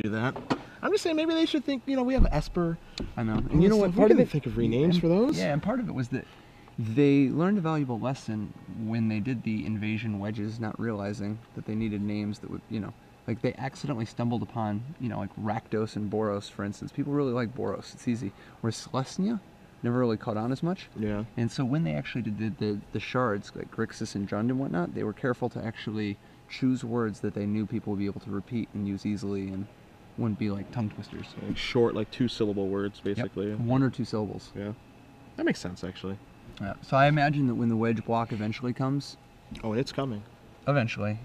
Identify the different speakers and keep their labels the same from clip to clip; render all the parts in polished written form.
Speaker 1: do that. I'm just saying maybe they should think, we have Esper.
Speaker 2: I know.
Speaker 1: And you know what? Part of it, think of renames for those.
Speaker 2: Yeah, and part of it was that they learned a valuable lesson when they did the invasion wedges, not realizing that they needed names that would, like they accidentally stumbled upon, like Rakdos and Boros, for instance. People really like Boros. It's easy. Whereas Celestia never really caught on as much.
Speaker 1: Yeah.
Speaker 2: And so when they actually did the shards, like Grixis and Jund and whatnot, they were careful to actually choose words that they knew people would be able to repeat and use easily and wouldn't be like tongue twisters.
Speaker 1: Like short, like 2-syllable words, basically.
Speaker 2: Yep. 1 or 2 syllables.
Speaker 1: Yeah. That makes sense, actually.
Speaker 2: Yeah. So I imagine that when the wedge block eventually comes...
Speaker 1: Oh, it's coming.
Speaker 2: Eventually.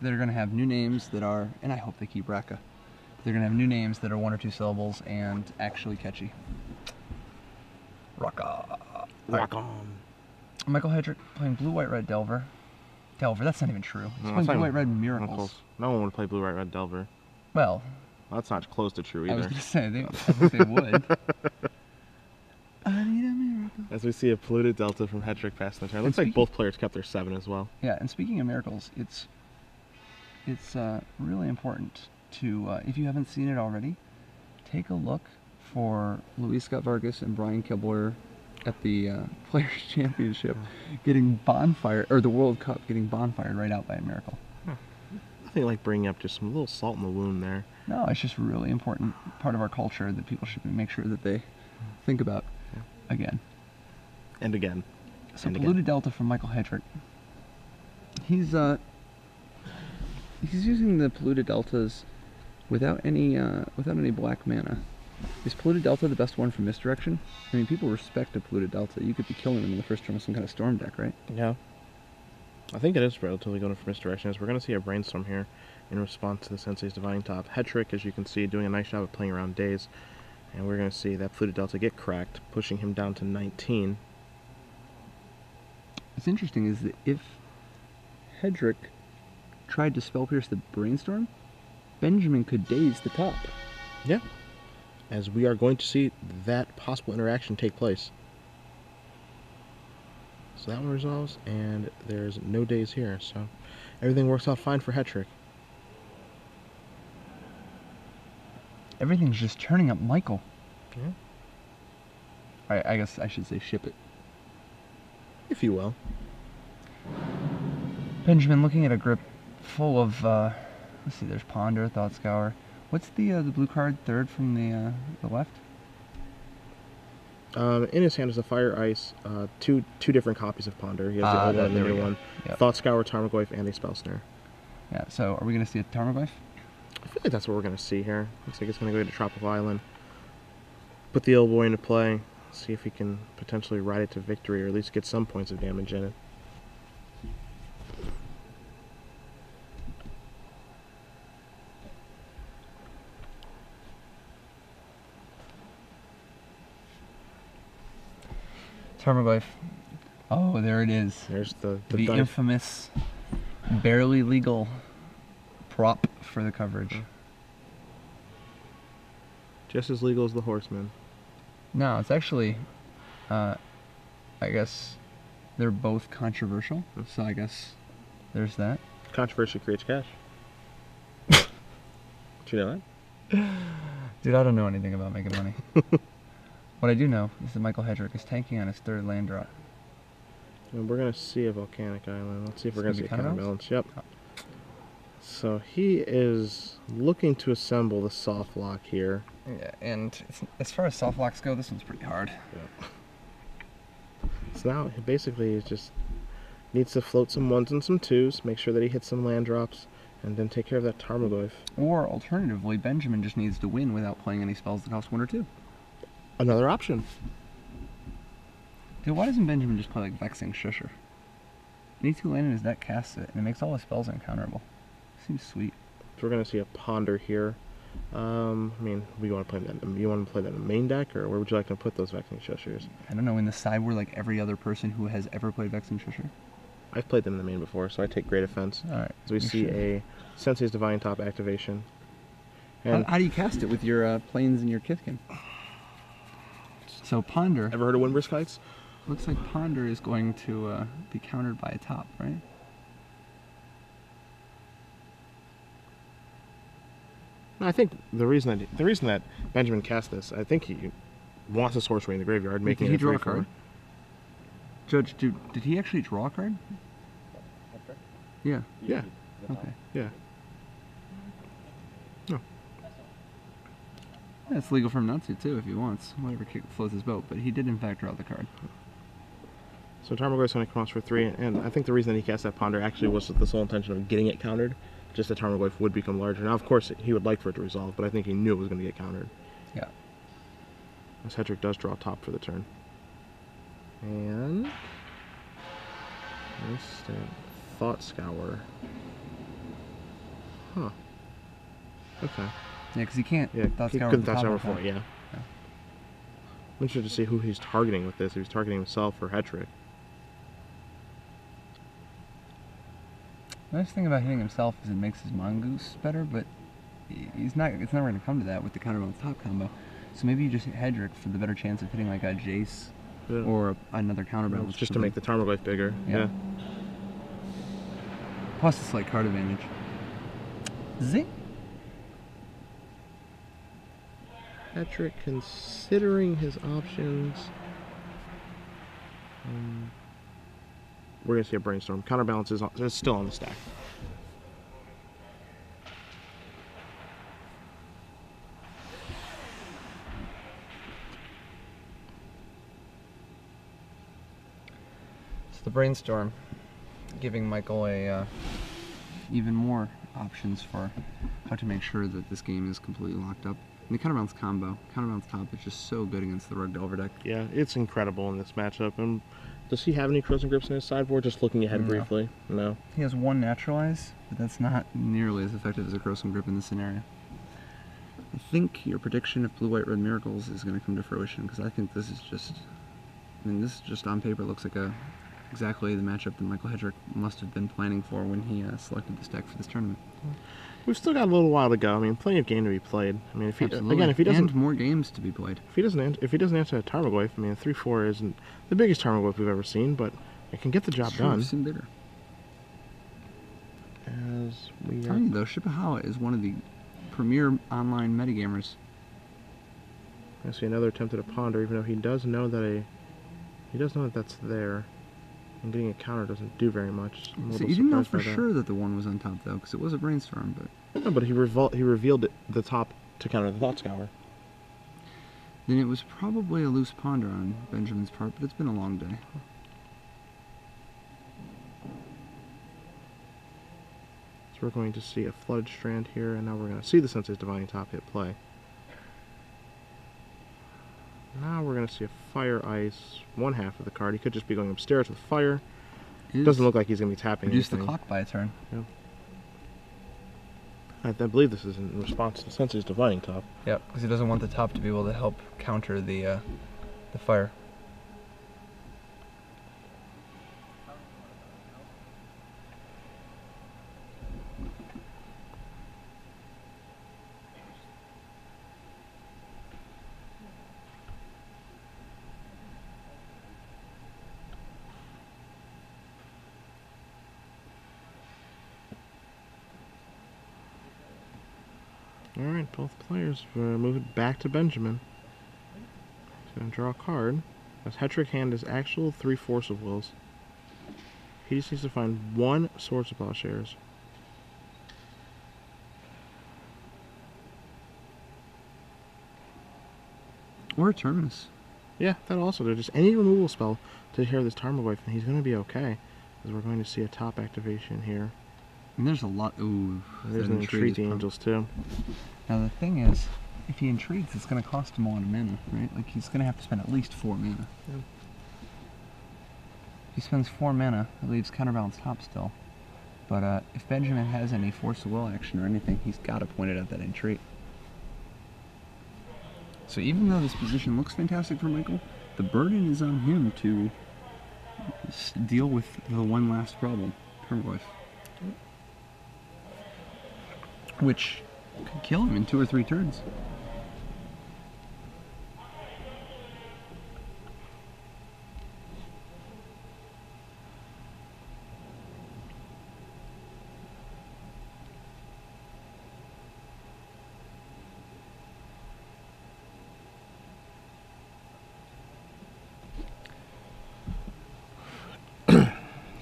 Speaker 2: They're going to have new names that are... And I hope they keep Raka. They're going to have new names that are 1 or 2 syllables and actually catchy. Raka.
Speaker 1: Rock on.
Speaker 2: Michael Hetrick playing Blue, White, Red Delver. That's not even true. He's playing Blue, White, Red Miracles.
Speaker 1: No one would play Blue, White, Red Delver.
Speaker 2: Well...
Speaker 1: That's not close to true either.
Speaker 2: I was going to say, I think they would. I need a miracle.
Speaker 1: As we see a polluted Delta from Hetrick passing the turn. Looks like both players kept their 7 as well.
Speaker 2: Yeah, and speaking of miracles, it's really important to, if you haven't seen it already, take a look for Luis Scott Vargas and Brian Kilboyer at the Players' Championship getting bonfire, or the World Cup getting bonfired right out by a miracle.
Speaker 1: Nothing like bringing up just some little salt in the wound there.
Speaker 2: No, it's just a really important part of our culture that people should make sure that they think about again.
Speaker 1: And again.
Speaker 2: So polluted Delta from Michael Hetrick. He's using the polluted Deltas without any black mana. Is polluted Delta the best one for misdirection? I mean, people respect a polluted Delta. You could be killing them in the first turn with some kind of storm deck, right?
Speaker 1: Yeah. I think it is relatively going for misdirection, as we're going to see a brainstorm here in response to the Sensei's Divine Top. Hetrick, as you can see, doing a nice job of playing around days. And we're going to see that polluted Delta get cracked, pushing him down to 19.
Speaker 2: What's interesting is that if Hetrick tried to spell pierce the brainstorm, Benjamin could daze the top.
Speaker 1: Yeah. As we are going to see that possible interaction take place. So that one resolves, and there's no days here, so everything works out fine for Hetrick.
Speaker 2: Everything's just turning up Michael.
Speaker 1: Yeah.
Speaker 2: I guess I should say ship it.
Speaker 1: If you will.
Speaker 2: Benjamin looking at a grip full of, let's see, there's Ponder, Thought Scour. What's the blue card third from the left?
Speaker 1: In his hand is a Fire Ice, two different copies of Ponder. He has the old one and the new one.
Speaker 2: Yep.
Speaker 1: Thought Scour, Tarmogoyf, and a Spell Snare.
Speaker 2: Yeah, so are we going to see a Tarmogoyf?
Speaker 1: I feel like that's what we're going to see here. Looks like it's going to go to Tropical Island. Put the Old Boy into play. See if he can potentially ride it to victory, or at least get some points of damage in it.
Speaker 2: Tarmogoyf. Oh, there it is.
Speaker 1: There's the
Speaker 2: infamous, barely legal prop for the coverage.
Speaker 1: Just as legal as the Horseman.
Speaker 2: No, it's actually, I guess they're both controversial, so I guess there's that.
Speaker 1: Controversy creates cash. Did you know that?
Speaker 2: Dude, I don't know anything about making money. What I do know is that Michael Hetrick is tanking on his third land drop.
Speaker 1: And we're going to see a Volcanic Island. Let's see if we're going to see a counterbalance. Yep.
Speaker 2: Oh.
Speaker 1: So he is looking to assemble the soft lock here.
Speaker 2: Yeah, and as far as soft locks go, this one's pretty hard.
Speaker 1: Yeah. So now basically he just needs to float some 1s and some 2s, make sure that he hits some land drops, and then take care of that Tarmogoyf.
Speaker 2: Or alternatively, Benjamin just needs to win without playing any spells that cost 1 or 2.
Speaker 1: Another option.
Speaker 2: Dude, why doesn't Benjamin just play like Vexing Shusher? Needs to land in his deck, casts it, and it makes all his spells uncounterable. Seems sweet.
Speaker 1: So we're gonna see a Ponder here. I mean, you want to play that in the main deck, or where would you like to put those Vexing Shushers?
Speaker 2: I don't know, in the side where like every other person who has ever played Vexing Shusher.
Speaker 1: I've played them in the main before, so I take great offense.
Speaker 2: Alright.
Speaker 1: So we see a Sensei's Divine Top activation.
Speaker 2: And how do you cast it with your planes and your Kithkin? So Ponder.
Speaker 1: Ever heard of Windbrisk Heights?
Speaker 2: Looks like Ponder is going to be countered by a top, right?
Speaker 1: I think the reason that Benjamin cast this, I think he wants a sorcery in the graveyard, making
Speaker 2: Did he
Speaker 1: it a
Speaker 2: draw a
Speaker 1: 3/4.
Speaker 2: card? Judge, did he actually draw a card? Yeah.
Speaker 1: Yeah.
Speaker 2: Okay.
Speaker 1: Yeah. No.
Speaker 2: Yeah, it's legal for him not to, too, if he wants. Whatever floats his boat. But he did, in fact, draw the card.
Speaker 1: So Tarmogoyf's going to come out for 3, and I think the reason that he cast that Ponder actually was with the sole intention of getting it countered, just that Tarmogoyf would become larger. Now, of course, he would like for it to resolve, but I think he knew it was going to get countered.
Speaker 2: Yeah.
Speaker 1: As Hetrick does draw top for the turn. And... instant Thought Scour. Huh. Okay.
Speaker 2: Yeah, because he can't
Speaker 1: Yeah,
Speaker 2: Thought
Speaker 1: he
Speaker 2: Scour
Speaker 1: couldn't
Speaker 2: the
Speaker 1: Thought
Speaker 2: top
Speaker 1: Scour
Speaker 2: of
Speaker 1: before,
Speaker 2: that.
Speaker 1: yeah. I'm interested to see who he's targeting with this. If he's targeting himself or Hetrick.
Speaker 2: The nice thing about hitting himself is it makes his Mongoose better, but it's never going to come to that with the counterbalance top combo. So maybe you just hit Hetrick for the better chance of hitting like a Jace or another counterbalance.
Speaker 1: Just to make the Tarmogoyf bigger. Yeah.
Speaker 2: Plus a slight card advantage. Zing!
Speaker 1: Hetrick considering his options. We're going to see a Brainstorm. Counterbalance is still on the stack.
Speaker 2: It's the Brainstorm, giving Michael a even more options for how to make sure that this game is completely locked up. And the counterbalance combo, counterbalance top, is just so good against the Rug Delver deck.
Speaker 1: Yeah, it's incredible in this matchup. And does he have any Frozen Grips in his sideboard? Just looking ahead briefly. No.
Speaker 2: He has one Naturalize, but that's not nearly as effective as a Frozen Grip in this scenario. I think your prediction of Blue, White, Red Miracles is going to come to fruition, because I think this is just, this just on paper looks like exactly the matchup that Michael Hetrick must have been planning for when he selected this deck for this tournament.
Speaker 1: We've still got a little while to go. I mean, plenty of game to be played. I mean, if he
Speaker 2: Absolutely.
Speaker 1: again, if he doesn't,
Speaker 2: and more games to be played.
Speaker 1: If he doesn't answer a Tarmogoyf, I mean, 3/4 isn't the biggest Tarmogoyf we've ever seen, but it can get the job done.
Speaker 2: I've seen bigger.
Speaker 1: As we
Speaker 2: I'm telling you though, Shipahawa is one of the premier online metagamers.
Speaker 1: I see another attempt at a Ponder, even though he does know that that's there. And getting a counter doesn't do very much.
Speaker 2: So you didn't know for sure that the one was on top though, because it was a Brainstorm, but...
Speaker 1: No, but he revealed the top to counter the Thought Scour.
Speaker 2: Then it was probably a loose Ponder on Benjamin's part, but it's been a long day.
Speaker 1: So we're going to see a Flooded Strand here, and now we're going to see the Sensei's Divining Top hit play. Now we're going to see a Fire Ice, one half of the card. He could just be going upstairs with Fire. Doesn't look like he's going to be tapping
Speaker 2: Reduce
Speaker 1: anything.
Speaker 2: the clock by a turn.
Speaker 1: Yeah. I believe this is in response to Sensei's Divining Top.
Speaker 2: Yep, because he doesn't want the top to be able to help counter the fire.
Speaker 1: Alright, both players move it back to Benjamin. He's going to draw a card. As Hetrick hand is actual 3 Force of Wills. He just needs to find one Swords of Plowshares.
Speaker 2: Or a Terminus.
Speaker 1: Yeah, that also do. Just any removal spell to hear this Tarmogoyf, and he's going to be okay. Because we're going to see a top activation here.
Speaker 2: And there's a lot. Ooh,
Speaker 1: there's an Entreat the Angels too.
Speaker 2: Now the thing is, if he entreats, it's going to cost him a lot of mana, right? Like he's going to have to spend at least 4 mana.
Speaker 1: Yeah.
Speaker 2: If he spends 4 mana, it leaves counterbalance top still. But if Benjamin has any Force of Will action or anything, he's got to point it at that entreat. So even though this position looks fantastic for Michael, the burden is on him to deal with the one last problem, Tarmogoyf. Which could kill him in 2 or 3 turns.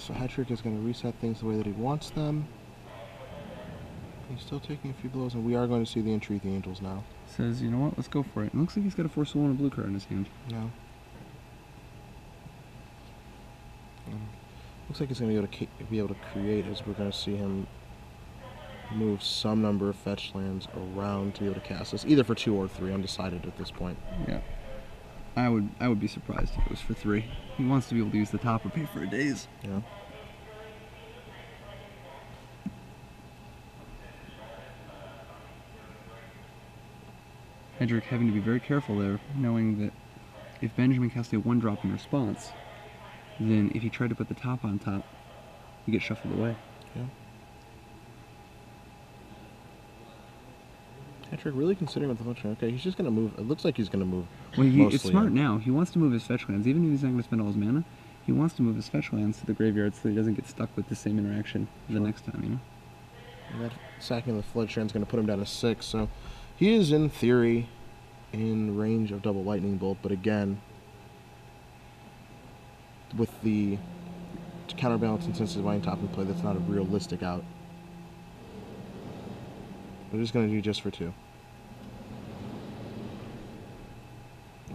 Speaker 1: So Hetrick is going to reset things the way that he wants them. He's still taking a few blows, and we are going to see the Entreat the Angels now.
Speaker 2: Says, you know what, let's go for it. It looks like he's got a Force of Will and a blue card in his hand.
Speaker 1: No. Looks like he's going to be able to create, as we're going to see him move some number of fetch lands around to be able to cast this, either for 2 or 3, undecided at this point.
Speaker 2: Yeah. I would be surprised if it was for 3. He wants to be able to use the top or pay for a daze.
Speaker 1: Yeah.
Speaker 2: Hetrick having to be very careful there, knowing that if Benjamin casts a 1-drop in response, then if he tried to put the top on top, he gets shuffled away.
Speaker 1: Yeah. Hetrick really considering what the function. Okay, he's just going to move. It looks like he's going to move.
Speaker 2: Well, it's smart now. He wants to move his fetch lands. Even if he's not going to spend all his mana, he wants to move his fetch lands to the graveyard so he doesn't get stuck with the same interaction the next time, you know?
Speaker 1: And that sacking of the Fledgstrand is going to put him down to 6, so he is, in theory, in range of double Lightning Bolt, but again, with the counterbalance and Senses Divine top in play, that's not a realistic out. We're just going to do just for 2.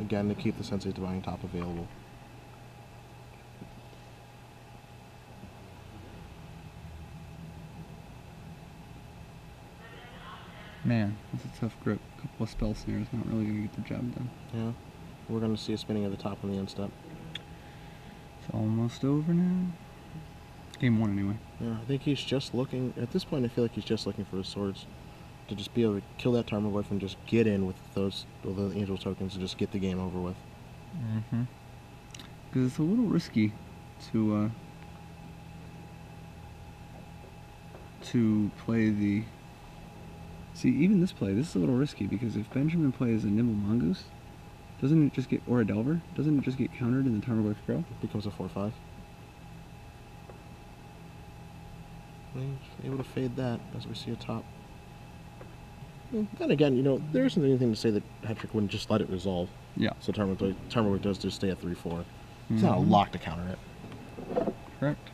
Speaker 1: Again, to keep the Sensei Divine top available.
Speaker 2: Man, that's a tough grip. A couple of spell snares, not really going to get the job done.
Speaker 1: Yeah. We're going to see a spinning of the top on the end step.
Speaker 2: It's almost over now. Game 1 anyway.
Speaker 1: Yeah, I think he's just looking, at this point I feel like he's just looking for his swords. To just be able to kill that Tarmogoyf and just get in with those Angel tokens and just get the game over with.
Speaker 2: Mm-hmm. Because it's a little risky to play the... See, even this play, this is a little risky because if Benjamin plays a Nimble Mongoose, doesn't it just get, or a Delver, doesn't it just get countered in the Tarmogoyf Crow?
Speaker 1: It becomes a 4/5. He's able to fade that as we see a top. Then again, you know, there isn't anything to say that Hetrick wouldn't just let it resolve.
Speaker 2: Yeah.
Speaker 1: So Tarmogoyf does just stay at 3/4. It's not a lock to counter it.
Speaker 2: Correct.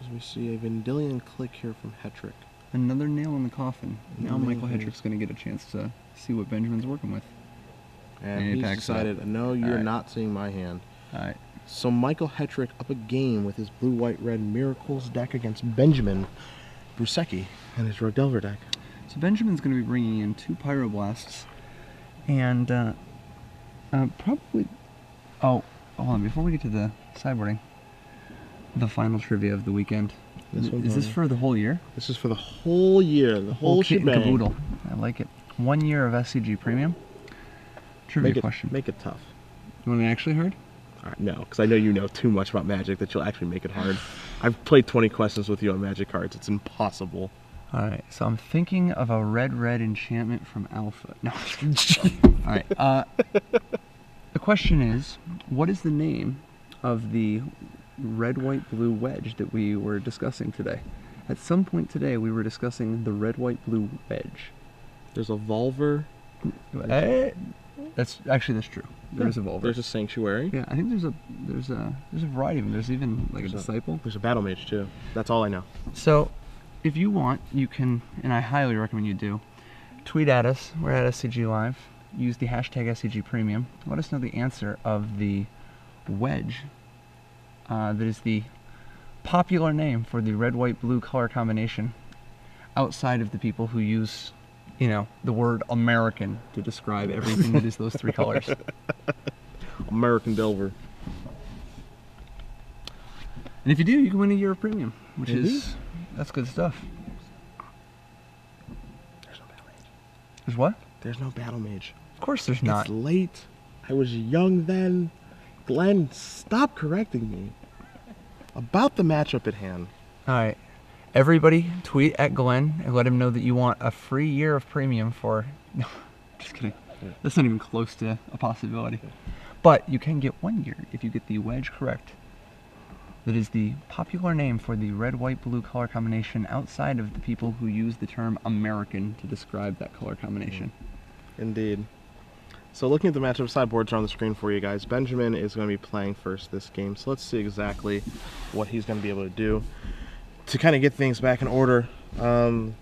Speaker 1: As we see a Vendilion click here from Hetrick.
Speaker 2: Another nail in the coffin. Now Michael
Speaker 1: Amazing.
Speaker 2: Hetrick's going to get a chance to see what Benjamin's working with.
Speaker 1: And he's decided, no, you're not seeing my hand.
Speaker 2: Alright.
Speaker 1: So Michael Hetrick up a game with his blue-white-red Miracles deck against Benjamin Brueseke and his Rogue Delver deck.
Speaker 2: So Benjamin's going to be bringing in 2 Pyroblasts and probably... Oh, hold on, before we get to the sideboarding, the final trivia of the weekend. Is this for the whole year?
Speaker 1: This is for the whole year, the whole
Speaker 2: kit and
Speaker 1: shebang.
Speaker 2: caboodle. I like it. 1 year of SCG Premium. Trivia question.
Speaker 1: Make it tough.
Speaker 2: You want it actually hard?
Speaker 1: No, because I know you know too much about Magic that you'll actually make it hard. I've played 20 questions with you on Magic cards. It's impossible.
Speaker 2: Alright, so I'm thinking of a red enchantment from Alpha. No. Alright, the question is, what is the name of the red-white-blue wedge that we were discussing today? At some point today, we were discussing the red-white-blue wedge.
Speaker 1: There's a Volver.
Speaker 2: That's true. There's a Volver.
Speaker 1: There's a Sanctuary.
Speaker 2: Yeah, I think there's a variety of them. There's even like a Disciple.
Speaker 1: There's a Battle Mage too. That's all I know.
Speaker 2: So, if you want, you can, and I highly recommend you do, tweet at us. We're at SCG Live. Use the hashtag SCG Premium. Let us know the answer of the wedge. That is the popular name for the red-white-blue color combination outside of the people who use, you know, the word American to describe everything that is those 3 colors.
Speaker 1: American Delver.
Speaker 2: And if you do, you can win a year of premium, which is, that's good stuff.
Speaker 1: There's no Battle Mage.
Speaker 2: There's what?
Speaker 1: There's no Battle Mage.
Speaker 2: Of course there's not.
Speaker 1: It's late. I was young then. Glenn, stop correcting me about the matchup at hand.
Speaker 2: Alright. Everybody tweet at Glenn and let him know that you want a free year of premium for... No, just kidding. Yeah. That's not even close to a possibility. Yeah. But you can get 1 year if you get the wedge correct. that is the popular name for the red, white, blue color combination outside of the people who use the term American to describe that color combination.
Speaker 1: Indeed. So looking at the matchup sideboards are on the screen for you guys. Benjamin is going to be playing first this game, so let's see exactly what he's going to be able to do to kind of get things back in order. 2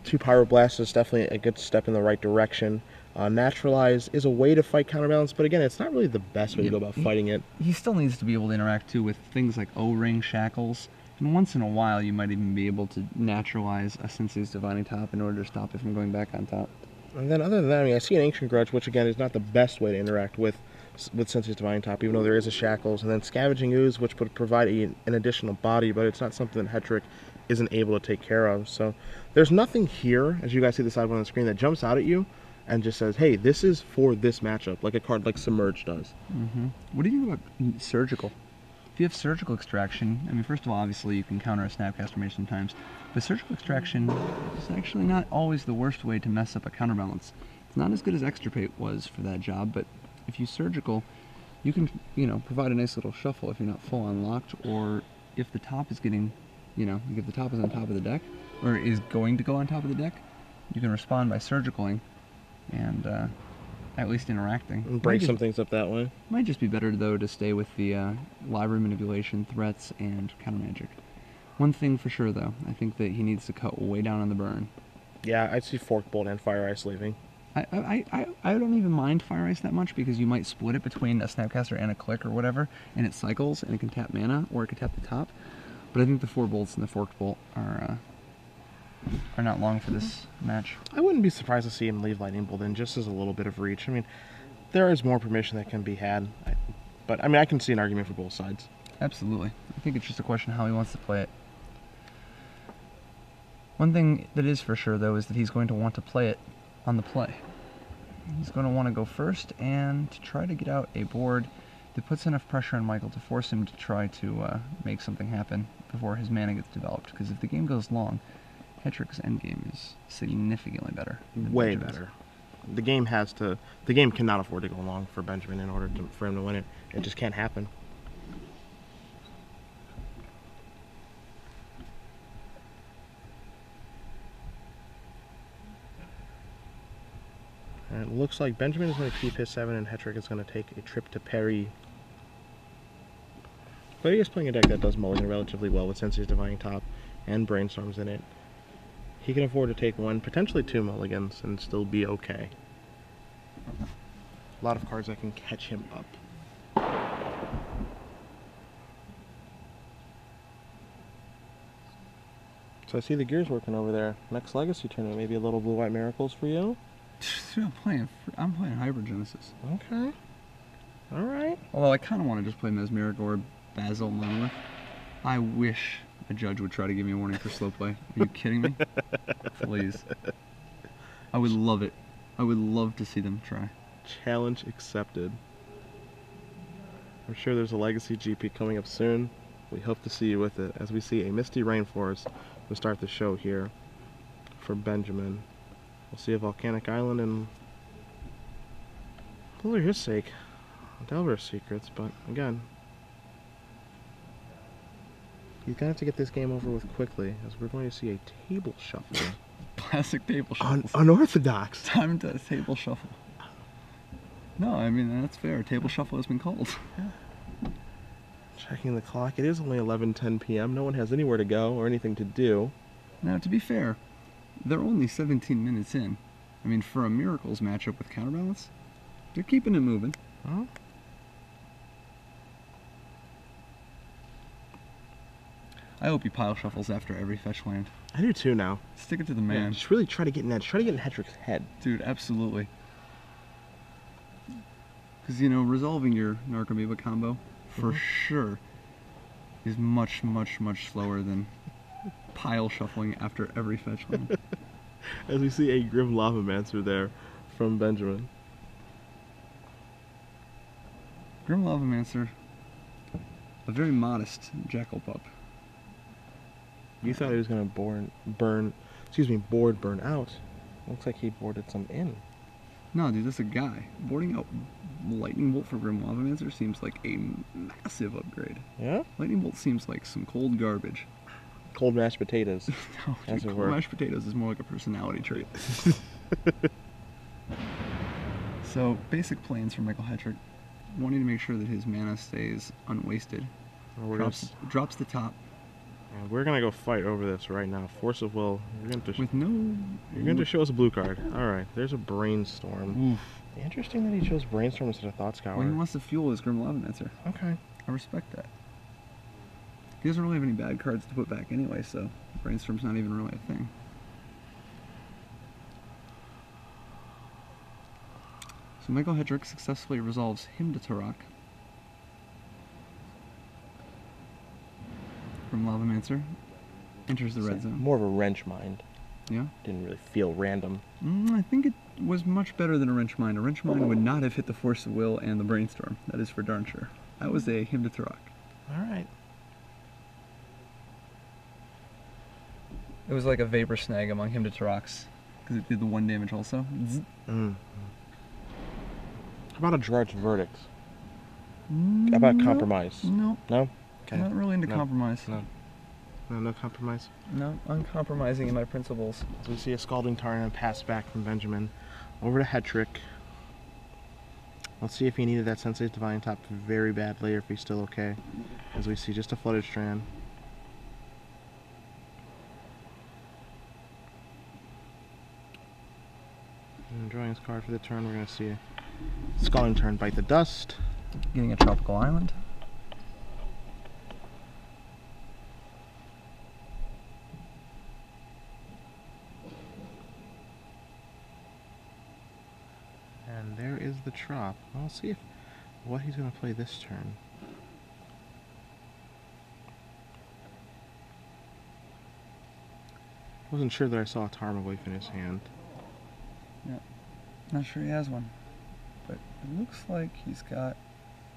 Speaker 1: Pyroblasts is definitely a good step in the right direction. Naturalize is a way to fight counterbalance, but again, it's not really the best way to go about fighting it.
Speaker 2: He still needs to be able to interact too with things like O-ring shackles, and once in a while you might even be able to naturalize a Sensei's Divining Top in order to stop it from going back on top.
Speaker 1: And then other than that, I mean, I see an Ancient Grudge, which again is not the best way to interact with Sensei's Divining Top, even though there is a Shackles, and then Scavenging Ooze, which would provide an additional body, but it's not something that Hetrick isn't able to take care of. So there's nothing here, as you guys see the side one on the screen, that jumps out at you and just says, hey, this is for this matchup, like a card like Submerge does.
Speaker 2: What do you think about Surgical? If you have Surgical Extraction, I mean, first of all, obviously you can counter a Snapcaster Mage sometimes, but Surgical Extraction is actually not always the worst way to mess up a counterbalance. It's not as good as Extirpate was for that job, but if you Surgical, you can, you know, provide a nice little shuffle if you're not full on locked, or if the top is getting, you know, if the top is on top of the deck, or is going to go on top of the deck, you can respond by Surgicaling and at least interacting.
Speaker 1: And break some things up that way.
Speaker 2: Might just be better, though, to stay with the library manipulation, threats, and counter magic. One thing for sure, though, I think that he needs to cut way down on the burn.
Speaker 1: Yeah, I'd see Forked Bolt and Fire Ice leaving.
Speaker 2: I don't even mind Fire Ice that much, because you might split it between a Snapcaster and a Click or whatever, and it cycles, and it can tap mana, or it can tap the top. But I think the 4 bolts and the Forked Bolt are not long for this match.
Speaker 1: I wouldn't be surprised to see him leave Lightning Bolt in just as a little bit of reach. I mean, there is more permission that can be had, but I mean, I can see an argument for both sides.
Speaker 2: Absolutely. I think it's just a question of how he wants to play it. One thing that is for sure, though, is that he's going to want to play it on the play. He's going to want to go first and to try to get out a board that puts enough pressure on Michael to force him to try to make something happen before his mana gets developed. Because if the game goes long, Hetrick's endgame is significantly better.
Speaker 1: Way better. The game cannot afford to go long for Benjamin in order for him to win it. It just can't happen. And it looks like Benjamin is going to keep his 7 and Hetrick is going to take a trip to Perry. But he is playing a deck that does mulligan relatively well with Sensei's Divining Top and Brainstorms in it. He can afford to take 1, potentially 2 mulligans and still be okay. A lot of cards that can catch him up. So I see the gears working over there. Next Legacy tournament, maybe a little Blue-White Miracles for you?
Speaker 2: Dude, I'm playing Hybrid Genesis.
Speaker 1: Okay. Alright.
Speaker 2: Although I kind of want to just play Mesmeric or Basil Monolith. I wish a judge would try to give me a warning for slow play. Are you kidding me? Please. I would love it. I would love to see them try.
Speaker 1: Challenge accepted. I'm sure there's a Legacy GP coming up soon. We hope to see you with it as we see a Misty Rainforest to start the show here for Benjamin. We'll see a Volcanic Island and for his sake, Delver's Secrets, but again, he's gonna have to get this game over with quickly as we're going to see a table shuffle.
Speaker 2: Classic table shuffle.
Speaker 1: Unorthodox.
Speaker 2: Time to table shuffle. No, I mean, that's fair. Table shuffle has been called.
Speaker 1: Yeah. Checking the clock. It is only 11:10 p.m. No one has anywhere to go or anything to do.
Speaker 2: Now, to be fair, they're only 17 minutes in. I mean, for a Miracles matchup with Counterbalance, they're keeping it moving.
Speaker 1: Huh?
Speaker 2: I hope he pile shuffles after every fetch land.
Speaker 1: I do too now.
Speaker 2: Stick it to the man.
Speaker 1: Yeah, just really try to get in that. Try to get in Hetrick's head.
Speaker 2: Dude, absolutely. Because, you know, resolving your Narcomoeba combo, for sure, is much, much, much slower than pile shuffling after every fetch land.
Speaker 1: As we see a Grim Lavamancer there from Benjamin.
Speaker 2: Grim Lavamancer, a very modest Jackal Pup.
Speaker 1: You thought he was going to board burn out. Looks like he boarded some in.
Speaker 2: No, dude, that's a guy. Boarding out Lightning Bolt for Grim Lavamancer seems like a massive upgrade.
Speaker 1: Yeah?
Speaker 2: Lightning Bolt seems like some cold garbage.
Speaker 1: Cold mashed potatoes.
Speaker 2: No,
Speaker 1: As
Speaker 2: dude,
Speaker 1: it
Speaker 2: cold
Speaker 1: were.
Speaker 2: mashed potatoes is more like a personality trait. So, basic planes for Michael Hetrick. Wanting to make sure that his mana stays unwasted.
Speaker 1: Well,
Speaker 2: Drops the top.
Speaker 1: and we're gonna go fight over this right now. Force of Will. You're
Speaker 2: With no...
Speaker 1: You're going to show us a blue card. Alright, there's a Brainstorm.
Speaker 2: Oof.
Speaker 1: Interesting that he chose Brainstorm instead of Thought Scour.
Speaker 2: Well, he wants to fuel his Grim Lavamancer.
Speaker 1: Okay.
Speaker 2: I respect that. He doesn't really have any bad cards to put back anyway, so Brainstorm's not even really a thing. So Michael Hetrick successfully resolves him to Turok from Lavamancer. Enters the red zone.
Speaker 1: More of a wrench mind.
Speaker 2: Yeah?
Speaker 1: Didn't really feel random.
Speaker 2: I think it was much better than a Wrench Mind. A Wrench Mind would not have hit the Force of Will and the Brainstorm. That is for darn sure. That was a him to Turok.
Speaker 1: Alright.
Speaker 2: It was like a Vapor Snag among him to Turoks, because it did the 1 damage also.
Speaker 1: How about a Gerard's Verdict? How about Compromise?
Speaker 2: No.
Speaker 1: No? Okay.
Speaker 2: Not really into
Speaker 1: No.
Speaker 2: compromise.
Speaker 1: No. No compromise?
Speaker 2: No, uncompromising in my principles.
Speaker 1: So we see a Scalding Tarn and pass back from Benjamin over to Hetrick. Let's see if he needed that Sensei's Divine Top very badly or if he's still okay. As we see just a Flooded Strand. And drawing his card for the turn, we're going to see a Scalding Tarn bite the dust.
Speaker 2: Getting a tropical island.
Speaker 1: And there is the Trop. I'll see what he's going to play this turn. Wasn't sure that I saw a Tarmogoyf in his hand.
Speaker 2: Yeah. Not sure he has one. But it looks like he's got,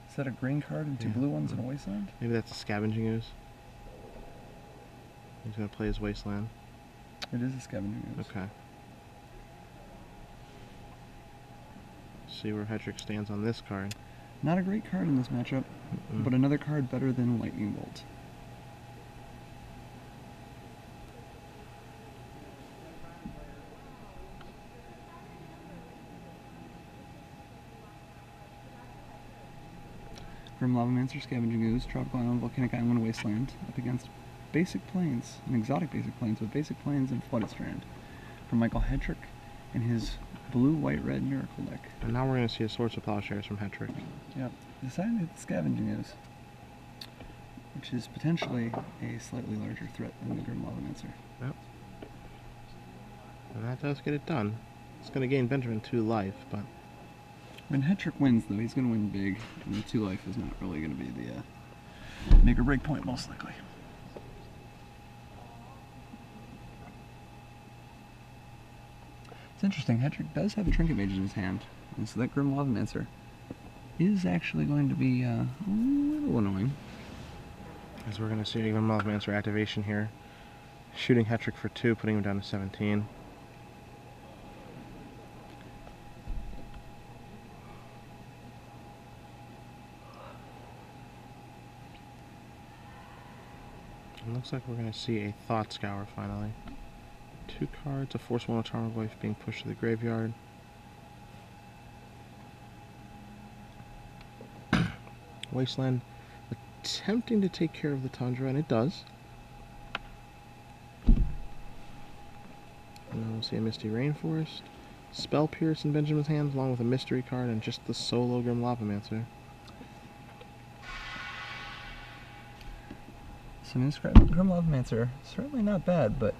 Speaker 2: is that a green card and two blue ones and a wasteland?
Speaker 1: Maybe that's a Scavenging Ooze. He's going to play his Wasteland.
Speaker 2: It is a Scavenging Ooze.
Speaker 1: Okay. See where Hetrick stands on this card.
Speaker 2: Not a great card in this matchup, but another card better than Lightning Bolt. Grim Lavamancer, Scavenging Ooze, Tropical Island, Volcanic Island, Wasteland, up against Basic Plains, an exotic Basic Plains, with Basic Plains and Flooded Strand. From Michael Hetrick and his blue-white-red Miracle deck.
Speaker 1: And now we're going to see a Swords of Plowshares from Hetrick.
Speaker 2: Yep. Decided to hit the Scavenging Ooze, which is potentially a slightly larger threat than the Grim Lavamancer.
Speaker 1: Yep. And that does get it done. It's going to gain Benjamin 2 life, but...
Speaker 2: When Hetrick wins, though, he's going to win big, and the 2 life is not really going to be the make or break point, most likely. It's interesting, Hetrick does have a Trinket Mage in his hand, and so that Grim Lavamancer is actually going to be a little annoying.
Speaker 1: As we're going to see a Grim Lavamancer activation here. Shooting Hetrick for 2, putting him down to 17. It looks like we're going to see a Thought Scour finally. 2 cards, a Force 1 Tarmogoyf being pushed to the graveyard. Wasteland attempting to take care of the Tundra, and it does. And then we'll see a Misty Rainforest. Spell Pierce in Benjamin's hands, along with a mystery card and just the solo Grim Lavamancer.
Speaker 2: So Grim Lavamancer, certainly not bad, but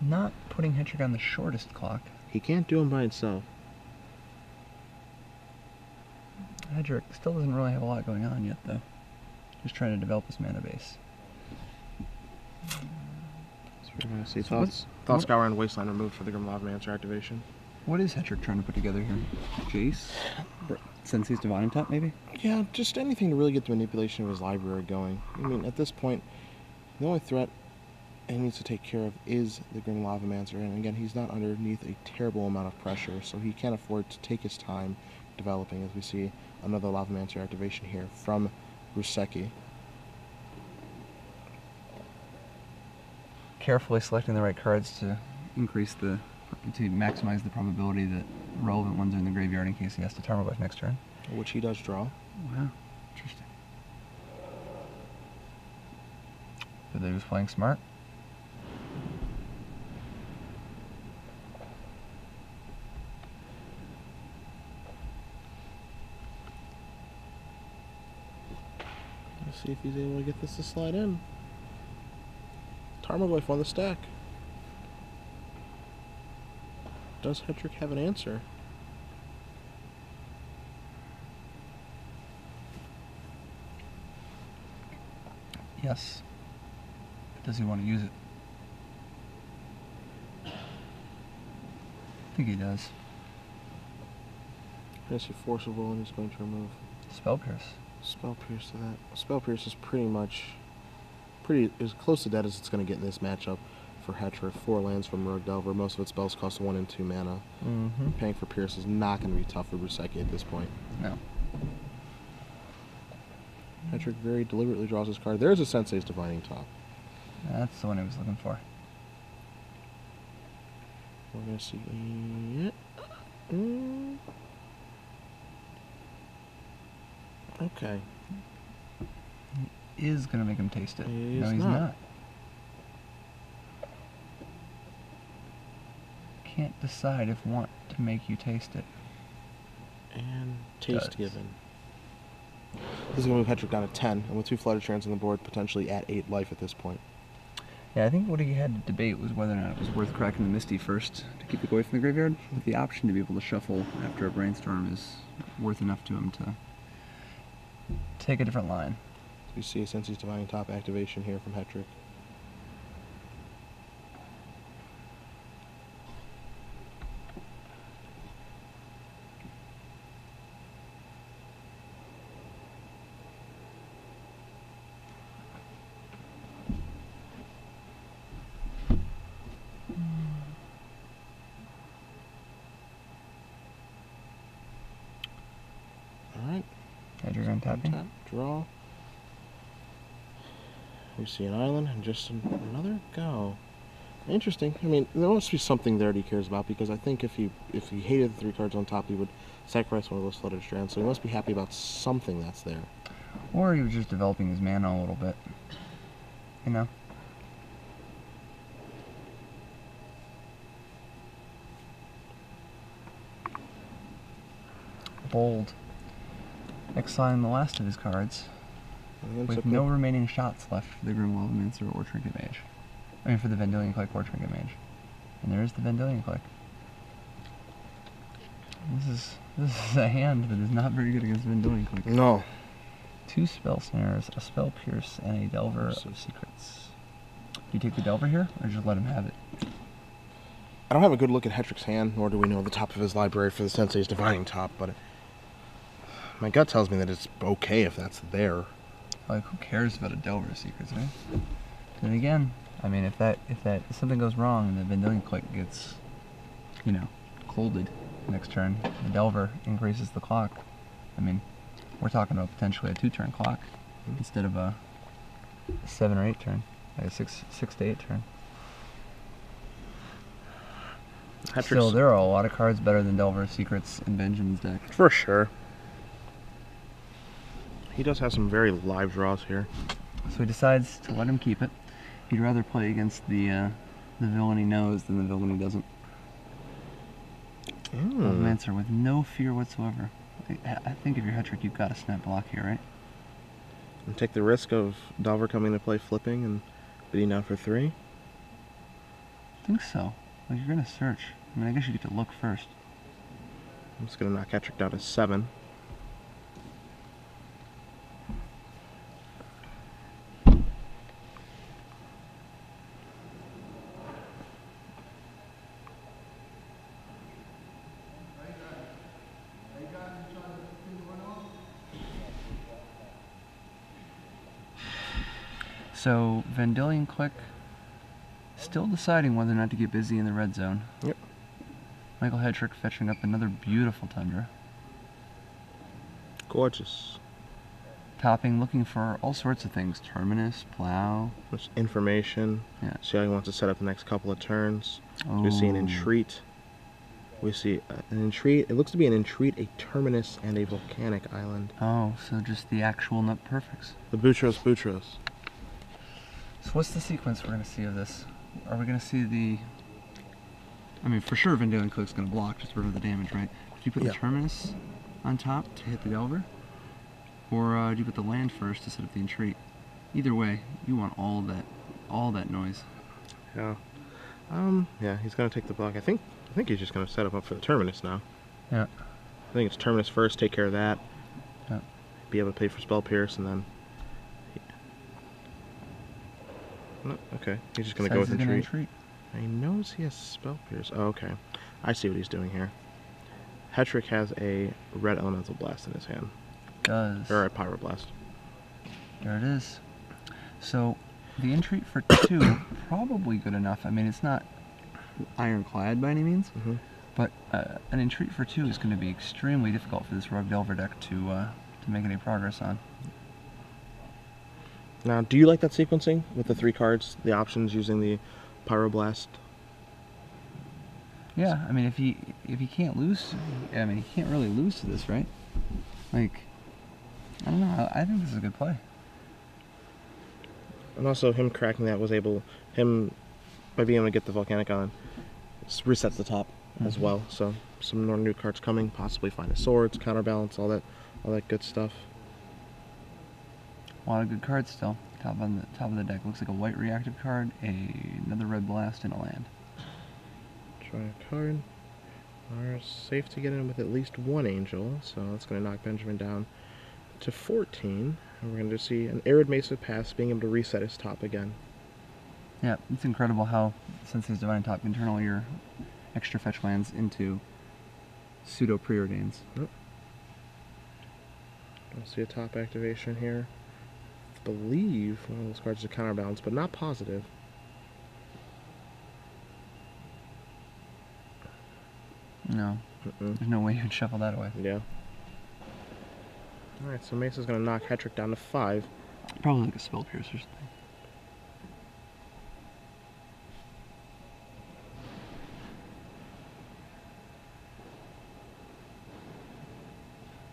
Speaker 2: not putting Hetrick on the shortest clock.
Speaker 1: He can't do him by himself.
Speaker 2: Hetrick still doesn't really have a lot going on yet, though. Just trying to develop his mana base.
Speaker 1: So we're going to see Thought Scour and Wasteland removed for the Grim Lavamancer activation.
Speaker 2: What is Hetrick trying to put together here? Jace? Sensei's Divine Top, maybe?
Speaker 1: Yeah, just anything to really get the manipulation of his library going. I mean, at this point, the only threat he needs to take care of is the Green Lavamancer. And again, he's not underneath a terrible amount of pressure, so he can't afford to take his time developing, as we see another Lavamancer activation here from Brueseke.
Speaker 2: Carefully selecting the right cards to maximize the probability that relevant ones are in the graveyard in case he has to Tarmogoyf next turn.
Speaker 1: Which he does draw.
Speaker 2: Wow, interesting. But he was playing smart.
Speaker 1: Let's see if he's able to get this to slide in. Tarmogoyf on the stack. Does Hetrick have an answer?
Speaker 2: Yes. But does he want to use it? I think he does.
Speaker 1: Yes, he forcible and he's going to remove
Speaker 2: Spell Pierce.
Speaker 1: Spell Pierce to that. Spell Pierce is pretty as close to dead as it's going to get in this matchup for Hetrick. 4 lands from Rogue Delver. Most of its spells cost 1 and 2 mana. Paying for Pierce is not going to be tough for Brueseke at this point.
Speaker 2: No.
Speaker 1: Hetrick very deliberately draws his card. There's a Sensei's Divining Top.
Speaker 2: That's the one I was looking for.
Speaker 1: We're going to see it. Okay.
Speaker 2: He is going to make him taste it.
Speaker 1: No,
Speaker 2: he's not. Can't decide if want to make you taste it.
Speaker 1: And taste given. This is going to move Hetrick down to 10, and with 2 Flooded Strands on the board, potentially at 8 life at this point.
Speaker 2: Yeah, I think what he had to debate was whether or not it was worth cracking the Misty first to keep it away from the graveyard, with the option to be able to shuffle after a Brainstorm is worth enough to him to take a different line.
Speaker 1: So you see a Sensei's Divining Top activation here from Hetrick. Alright.
Speaker 2: Hetrick untapping.
Speaker 1: Tap, draw. We see an island and just another go. Interesting. I mean, there must be something there that he cares about, because I think if he hated the 3 cards on top, he would sacrifice one of those Flooded Strands. So he must be happy about something that's there.
Speaker 2: Or he was just developing his mana a little bit. You know? Bold. Exiling the last of his cards, with no remaining shots left for the Grim Lavamancer or Trinket Mage. I mean, for the Vendilion Clique or Trinket Mage. And there is the Vendilion Clique. This is a hand that is not very good against Vendilion Clique.
Speaker 1: No.
Speaker 2: 2 Spell Snares, a Spell Pierce, and a Delver of Secrets. Do you take the Delver here, or just let him have it?
Speaker 1: I don't have a good look at Hetrick's hand, nor do we know the top of his library for the Sensei's Divining Top, but my gut tells me that it's okay if that's there.
Speaker 2: Like, who cares about a Delver of Secrets, right? Then again, I mean, if something goes wrong and the Vendilion Clique gets, you know, colded next turn, the Delver increases the clock. I mean, we're talking about potentially a 2-turn clock instead of a 7 or 8 turn, like a 6 to 8 turn. Still, there are a lot of cards better than Delver of Secrets in Benjamin's deck.
Speaker 1: For sure. He does have some very live draws here.
Speaker 2: So he decides to let him keep it. He'd rather play against the villain he knows than the villain he doesn't. Lavamancer with no fear whatsoever. I think if you're Hetrick, you've got a snap block here, right?
Speaker 1: And take the risk of Delver coming to play flipping and bidding down for 3?
Speaker 2: I think so. Like, you're going to search. I mean, I guess you get to look first.
Speaker 1: I'm just going to knock Hetrick down to 7.
Speaker 2: So, Vendilion Clique Still deciding whether or not to get busy in the red zone.
Speaker 1: Yep.
Speaker 2: Michael Hetrick fetching up another beautiful Tundra.
Speaker 1: Gorgeous.
Speaker 2: Topping, looking for all sorts of things. Terminus, plow.
Speaker 1: There's information.
Speaker 2: Yeah.
Speaker 1: See how he wants to set up the next couple of turns.
Speaker 2: Oh.
Speaker 1: So we see an entreat. We see an entreat. It looks to be an entreat, a terminus, and a volcanic island.
Speaker 2: Oh, so just the actual nut perfects.
Speaker 1: The Boutros.
Speaker 2: So what's the sequence we're going to see of this? Are we going to see the... I mean, for sure Van Dalen Cook's going to block just to prevent the damage, right? Do you put the terminus on top to hit the Delver? Or do you put the land first to set up the entreat? Either way, you want all that noise.
Speaker 1: Yeah. Yeah, he's going to take the block. I think he's just going to set him up for the terminus now.
Speaker 2: Yeah.
Speaker 1: I think it's terminus first, take care of that.
Speaker 2: Yeah.
Speaker 1: Be able to pay for spell pierce, and then... No, okay, he's just going to go with entreat. He knows he has spell pierce. Oh, okay. I see what he's doing here. Hetrick has a red elemental blast in his hand.
Speaker 2: Does.
Speaker 1: Or a pyroblast.
Speaker 2: There it is. So, the entreat for 2, probably good enough. I mean, it's not ironclad by any means, but an entreat for 2 is going to be extremely difficult for this Rogue Delver deck to make any progress on.
Speaker 1: Now, do you like that sequencing with the 3 cards, the options using the pyroblast?
Speaker 2: Yeah, I mean, if he can't lose, I mean, he can't really lose to this, right? Like, I don't know. I think this is a good play.
Speaker 1: And also, him cracking that was able, by being able to get the volcanic on, resets the top as well. So some more new cards coming, possibly find a swords, counterbalance, all that good stuff.
Speaker 2: A lot of good cards still. Top of the deck looks like a white reactive card, another red blast, and a land.
Speaker 1: Try a card. Are safe to get in with at least 1 angel, so that's going to knock Benjamin down to 14. And we're going to see an Arid Mesa Pass being able to reset his top again.
Speaker 2: Yeah, it's incredible how, since his Divine Top, can turn all your extra fetch lands into pseudo preordains.
Speaker 1: Yep. I'll see a top activation here. I believe one of those cards is a counterbalance, but not positive.
Speaker 2: No. There's no way you'd shuffle that away.
Speaker 1: Yeah. Alright, so Mesa's going to knock Hetrick down to 5.
Speaker 2: Probably like a spell pierce or something.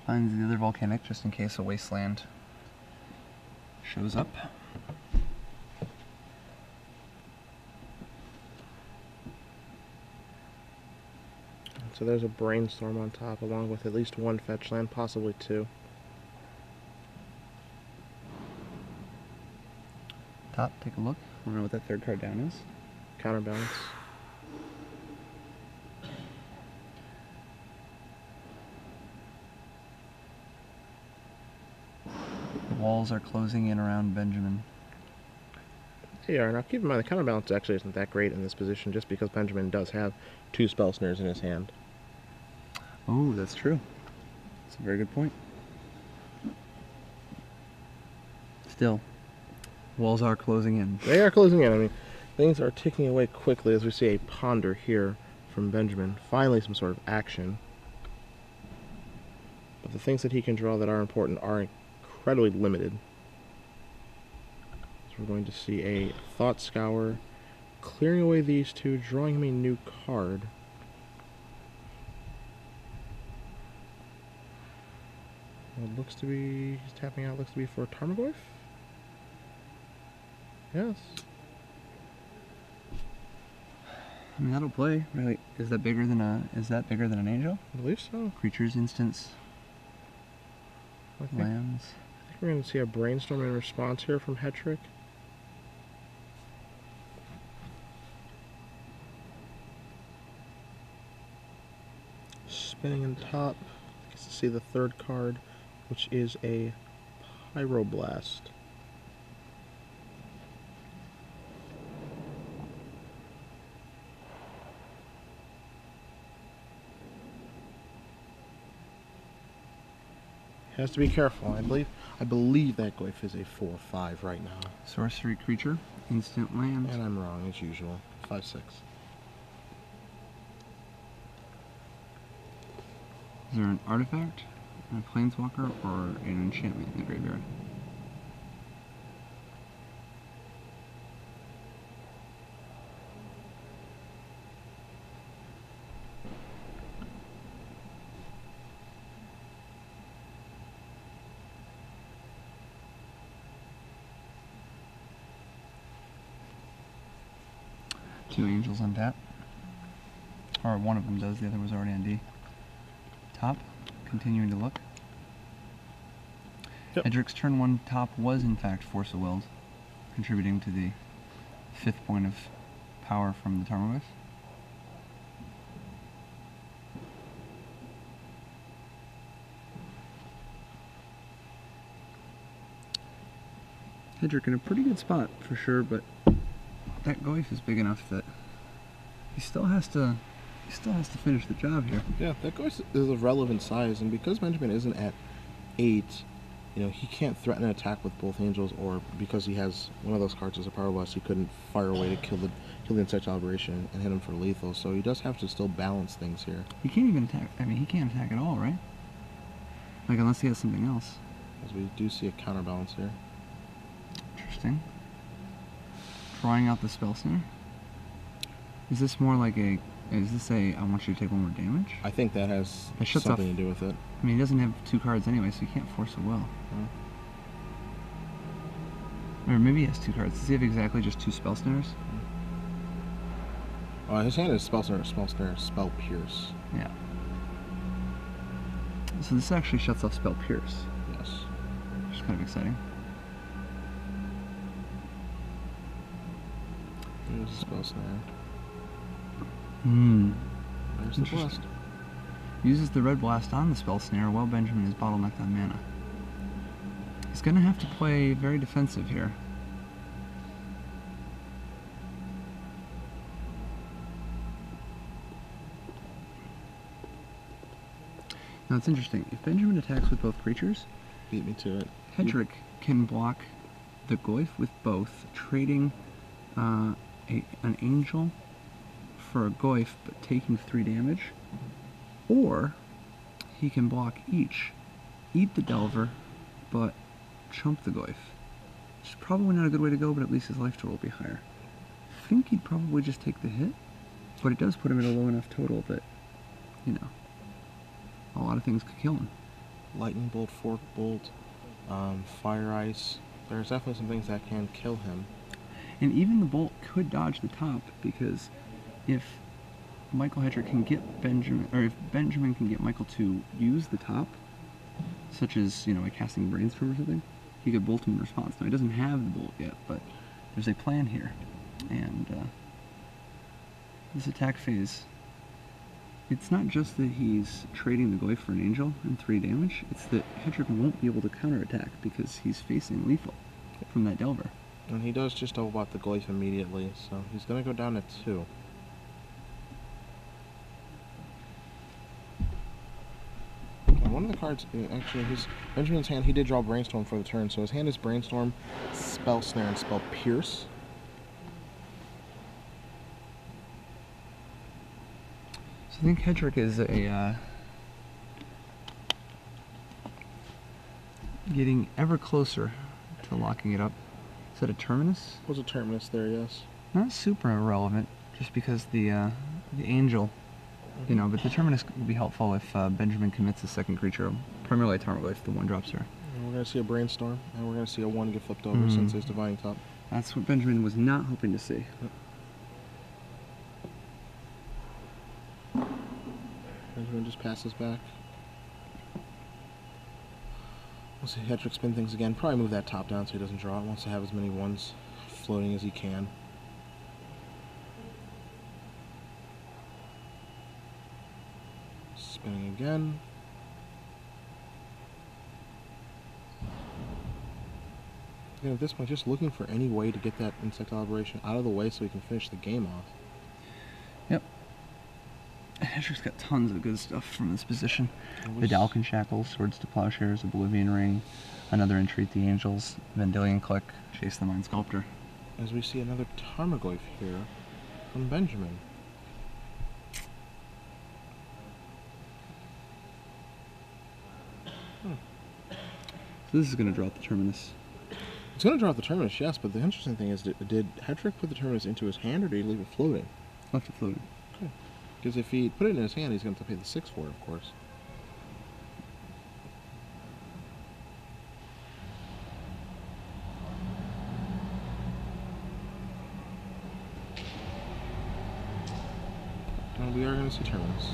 Speaker 2: Finds the other volcanic just in case a wasteland shows up.
Speaker 1: So there's a brainstorm on top, along with at least 1 fetch land, possibly 2.
Speaker 2: Top, take a look. I don't know what that 3rd card down is.
Speaker 1: Counterbalance.
Speaker 2: The walls are closing in around Benjamin.
Speaker 1: They are. Now keep in mind the counterbalance actually isn't that great in this position, just because Benjamin does have 2 spell snares in his hand.
Speaker 2: Oh, that's true. That's a very good point. Still, walls are closing in.
Speaker 1: They are closing in. I mean, things are ticking away quickly as we see a ponder here from Benjamin. Finally, some sort of action. But the things that he can draw that are important are incredibly limited. So we're going to see a Thought Scour, clearing away these 2, drawing him a new card. It looks to be, he's tapping out, looks to be for Tarmogoyf? Yes.
Speaker 2: I mean, that'll play. Really, is that bigger than an angel?
Speaker 1: I believe so.
Speaker 2: Creatures, instants, lands.
Speaker 1: I think we're going to see a brainstorm in response here from Hetrick. Spinning in top, you can see the 3rd card, which is a Pyroblast. Has to be careful. I believe that Goyf is a 4/5 right now.
Speaker 2: Sorcery creature, instant land.
Speaker 1: And I'm wrong as usual. 5/6.
Speaker 2: Is there an artifact, a planeswalker, or an enchantment in the graveyard? Two angels on tap. Or one of them does, the other was already on D. Top, continuing to look.
Speaker 1: Yep.
Speaker 2: Hetrick's turn 1 top was in fact Force of Willed, contributing to the 5th point of power from the Tarmogoyf. Hetrick in a pretty good spot for sure, but that Goyf is big enough that he still has to finish the job here.
Speaker 1: Yeah, that Goyf is of relevant size, and because Benjamin isn't at 8, you know, he can't threaten an attack with both angels, or because he has one of those cards as a power blast, he couldn't fire away to kill the Insect Aberration and hit him for lethal. So he does have to still balance things here.
Speaker 2: He can't even attack. I mean, he can't attack at all, right? Like unless he has something else.
Speaker 1: As we do see a counterbalance here.
Speaker 2: Interesting. Drawing out the Spell Snare. Is this more like a? Is this a? I want you to take 1 more damage.
Speaker 1: I think that has
Speaker 2: shuts
Speaker 1: something
Speaker 2: off-
Speaker 1: to do with it.
Speaker 2: I mean, he doesn't have 2 cards anyway, so he can't Force a Will. Or maybe he has 2 cards. Does he have exactly just 2 Spell Snares?
Speaker 1: His hand is Spell Snare, Spell Pierce.
Speaker 2: Yeah. So this actually shuts off Spell Pierce,
Speaker 1: Yes.
Speaker 2: which is kind of exciting.
Speaker 1: There's a Spell Snare.
Speaker 2: Hmm.
Speaker 1: There's the blast.
Speaker 2: Uses the Red Blast on the Spell Snare while Benjamin is bottlenecked on mana. He's going to have to play very defensive here. Now it's interesting. If Benjamin attacks with both creatures,
Speaker 1: Beat me to it.
Speaker 2: Hetrick can block the Goyf with both, trading an angel for a Goyf but taking 3 damage, or he can block each, eat the Delver, but chump the Goyf. Which is probably not a good way to go, but at least his life total will be higher. I think he'd probably just take the hit, but it does put him at a low enough total that, you know, a lot of things could kill him.
Speaker 1: Lightning Bolt, Fork Bolt, Fire Ice. There's definitely some things that can kill him.
Speaker 2: And even the Bolt could dodge the top, because if Michael Hetrick can get Benjamin, or if Benjamin can get Michael to use the top, such as, you know, like casting Brainstorm or something, he could bolt him in response. Now, he doesn't have the Bolt yet, but there's a plan here. And this attack phase, it's not just that he's trading the Goyf for an angel and 3 damage, it's that Hetrick won't be able to counterattack because he's facing lethal from that Delver.
Speaker 1: And he does just double-bot the Goyf immediately, so he's going to go down to 2. And one of the cards, actually, Benjamin's hand, he did draw Brainstorm for the turn, so his hand is Brainstorm, Spell Snare, and Spell Pierce.
Speaker 2: So I think Hetrick is a getting ever closer to locking it up. Is that a Terminus?
Speaker 1: Was a Terminus there, yes.
Speaker 2: Not super irrelevant, just because the angel, you know, but the Terminus would be helpful if Benjamin commits a second creature, primarily a Tarmogoyf, the 1-drops here.
Speaker 1: And we're going to see a Brainstorm, and we're going to see a 1 get flipped over since his Divining Top.
Speaker 2: That's what Benjamin was not hoping to see.
Speaker 1: Yep. Benjamin just passes back. We'll see Hetrick spin things again. Probably move that top down so he doesn't draw it. Wants to have as many 1s floating as he can. Spinning again. Again, at this point, just looking for any way to get that Insect Aberration out of the way so he can finish the game off.
Speaker 2: Yep. Hetrick's got tons of good stuff from this position.
Speaker 1: It
Speaker 2: The Dalkin Shackles, Swords to Plowshares, Oblivion Ring, another Entreat the Angels, Vendilion Click, Chase the Mind Sculptor.
Speaker 1: As we see another Tarmogoyf here from Benjamin.
Speaker 2: So this is going to drop the Terminus.
Speaker 1: It's going to drop the Terminus, yes, but the interesting thing is, did Hetrick put the Terminus into his hand, or did he leave it floating?
Speaker 2: Left it floating.
Speaker 1: Okay. Because if he put it in his hand, he's going to have to pay the 6 for it, of course. And we are going to see Terminus.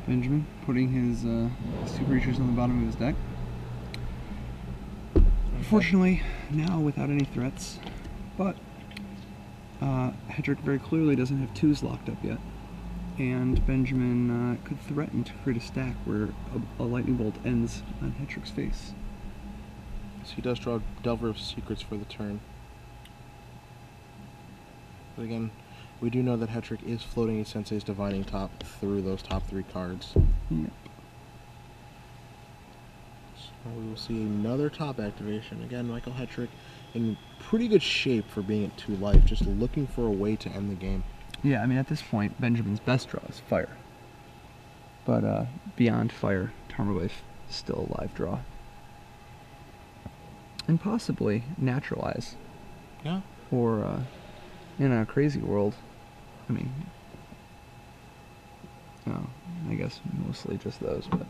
Speaker 2: Benjamin putting his 2 creatures on the bottom of his deck. Unfortunately, now without any threats, but Hetrick very clearly doesn't have 2s locked up yet, and Benjamin could threaten to create a stack where a lightning bolt ends on Hetrick's face.
Speaker 1: So he does draw Delver of Secrets for the turn. But again, we do know that Hetrick is floating a Sensei's Divining Top through those top 3 cards.
Speaker 2: Yep.
Speaker 1: So we will see another top activation. Again, Michael Hetrick in pretty good shape for being at 2 life, just looking for a way to end the game.
Speaker 2: Yeah, I mean, at this point, Benjamin's best draw is Fire. But beyond Fire, Tarmogoyf is still a live draw. And possibly Naturalize.
Speaker 1: Yeah.
Speaker 2: Or, in a crazy world, I mean, no, I guess mostly just those, but...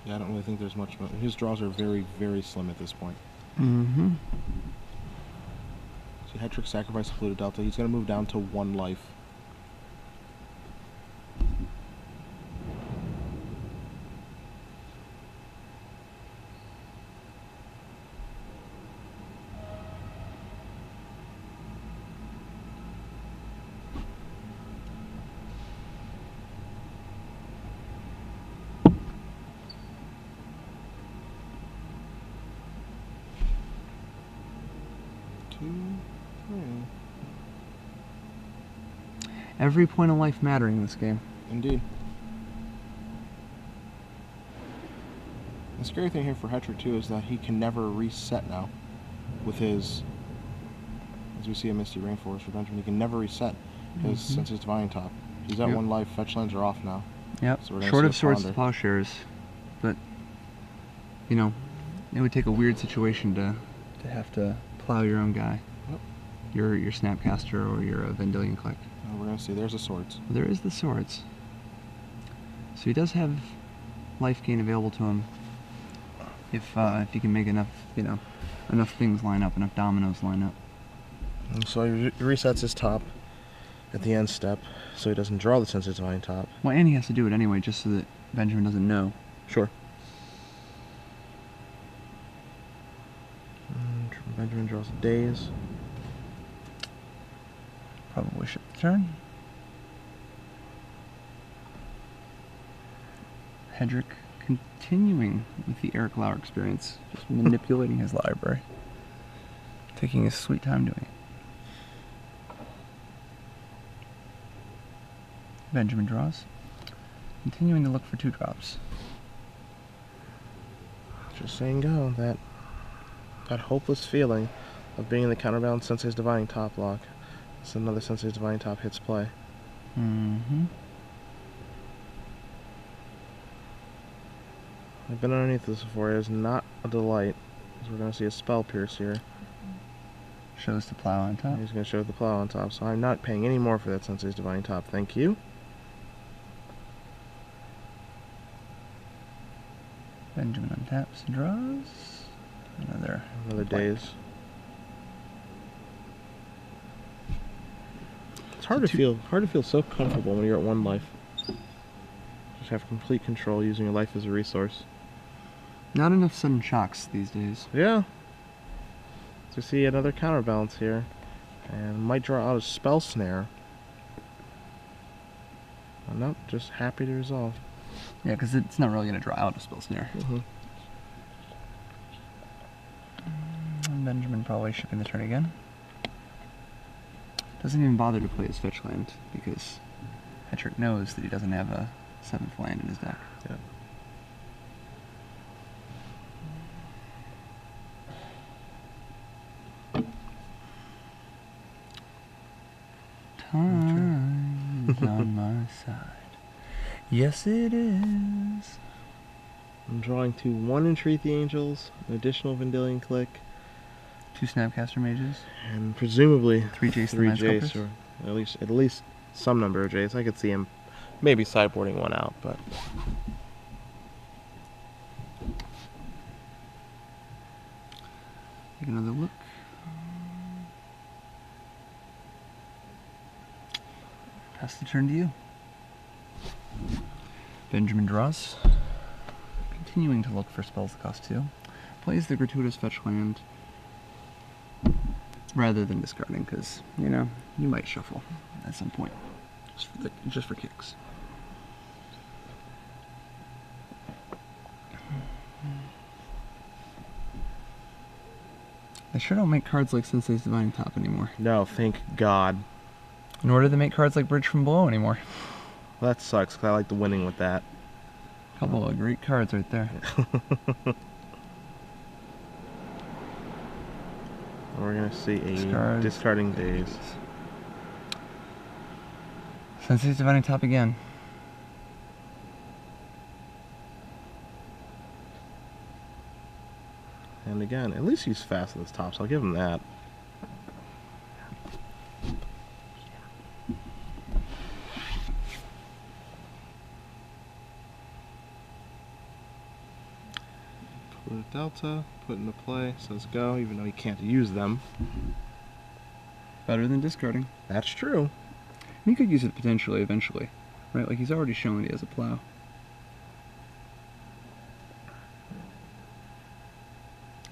Speaker 1: Yeah, I don't really think there's much. His draws are very, very slim at this point.
Speaker 2: Mm-hmm.
Speaker 1: So Hetrick sacrificed Fluted Delta. He's going to move down to 1 life.
Speaker 2: Every point of life mattering in this game.
Speaker 1: Indeed. The scary thing here for Hetrick too is that he can never reset now with his, as we see a Misty Rainforest for Benjamin, he can never reset his Sensei's Divining Top. He's at 1 life, fetch lands are off now.
Speaker 2: Yep,
Speaker 1: So we're
Speaker 2: short of
Speaker 1: see
Speaker 2: Swords to Plowshares, but, you know, it would take a weird situation to have to plow your own guy.
Speaker 1: Yep.
Speaker 2: Your Snapcaster or your Vendilion Click.
Speaker 1: We're going to see, there's the Swords.
Speaker 2: There is the Swords. So he does have life gain available to him if he can make enough, you know, enough things line up, enough dominoes line up.
Speaker 1: And so he resets his top at the end step, so he doesn't draw the Sensei's Divining Top.
Speaker 2: Well, and he has to do it anyway, just so that Benjamin doesn't know.
Speaker 1: Sure. And Benjamin draws a Daze.
Speaker 2: Probably ship the turn. Hetrick continuing with the Eric Lauer experience, just manipulating his library. Taking his sweet time doing it. Benjamin draws. Continuing to look for 2 drops.
Speaker 1: Just saying go, that hopeless feeling of being in the counterbalance Sensei's Divining Top lock. So another Sensei's Divining Top hits play.
Speaker 2: Mm-hmm.
Speaker 1: I've been underneath this before. It is not a delight. So we're going to see a Spell Pierce here.
Speaker 2: Shows the plow on top.
Speaker 1: He's going to show the plow on top, so I'm not paying any more for that Sensei's Divining Top. Thank you.
Speaker 2: Benjamin untaps and draws. Another
Speaker 1: Daze. It's hard to feel so comfortable when you're at 1 life. Just have complete control using your life as a resource.
Speaker 2: Not enough sudden shocks these days.
Speaker 1: Yeah. To see another counterbalance here, and might draw out a Spell Snare. Oh, nope, just happy to resolve.
Speaker 2: Yeah, because it's not really going to draw out a Spell Snare. Benjamin probably shipping the turn again. Doesn't even bother to play his fetch land because Hetrick knows that he doesn't have a 7th land in his deck.
Speaker 1: Yeah.
Speaker 2: Time is on my side. Yes, it is.
Speaker 1: I'm drawing 2 1 Entreat the Angels, an additional Vendilion Click,
Speaker 2: 2 Snapcaster Mages,
Speaker 1: and presumably
Speaker 2: 3 Jace,
Speaker 1: 3
Speaker 2: the
Speaker 1: Jace, or at least some number of Jace. I could see him maybe sideboarding one out, but
Speaker 2: take another look. Pass the turn to you. Benjamin draws. Continuing to look for spells that cost 2. Plays the gratuitous fetch land rather than discarding, because, you know, you might shuffle at some point. Just for kicks. They sure don't make cards like Sensei's Divining Top anymore.
Speaker 1: no, thank God.
Speaker 2: Nor do they make cards like Bridge from Below anymore.
Speaker 1: Well, that sucks, because I like the winning with that.
Speaker 2: Couple of great cards right there.
Speaker 1: We're going to see a discarding days.
Speaker 2: Sensei's Divining Top again.
Speaker 1: And again, at least he's fast at this top, so I'll give him that. Put a delta, put into play, says go, even though he can't use them.
Speaker 2: Better than discarding.
Speaker 1: That's true.
Speaker 2: He could use it potentially eventually, right? Like he's already shown he has a plow.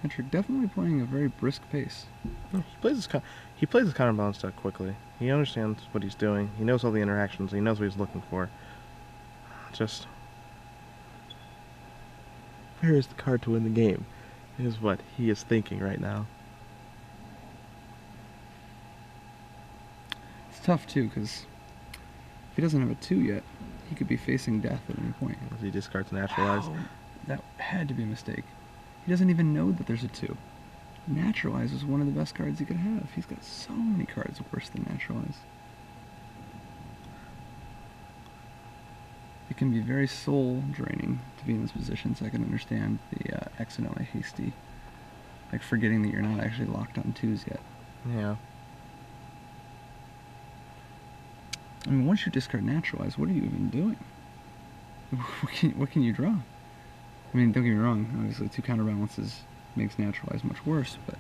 Speaker 2: Hetrick definitely playing a very brisk pace.
Speaker 1: He plays his counterbalance deck quickly. He understands what he's doing. He knows all the interactions. He knows what he's looking for. Just, where is the card to win the game? Is what he is thinking right now.
Speaker 2: It's tough too, because if he doesn't have a 2 yet, he could be facing death at any point.
Speaker 1: As he discards Naturalize.
Speaker 2: Wow, that had to be a mistake. He doesn't even know that there's a 2. Naturalize is one of the best cards he could have. He's got so many cards worse than Naturalize. It can be very soul draining to be in this position, so I can understand the accidentally hasty, like forgetting that you're not actually locked on 2s yet.
Speaker 1: Yeah.
Speaker 2: I mean, once you discard Naturalize, what are you even doing? What can you draw? I mean, don't get me wrong, obviously 2 counterbalances makes Naturalize much worse, but...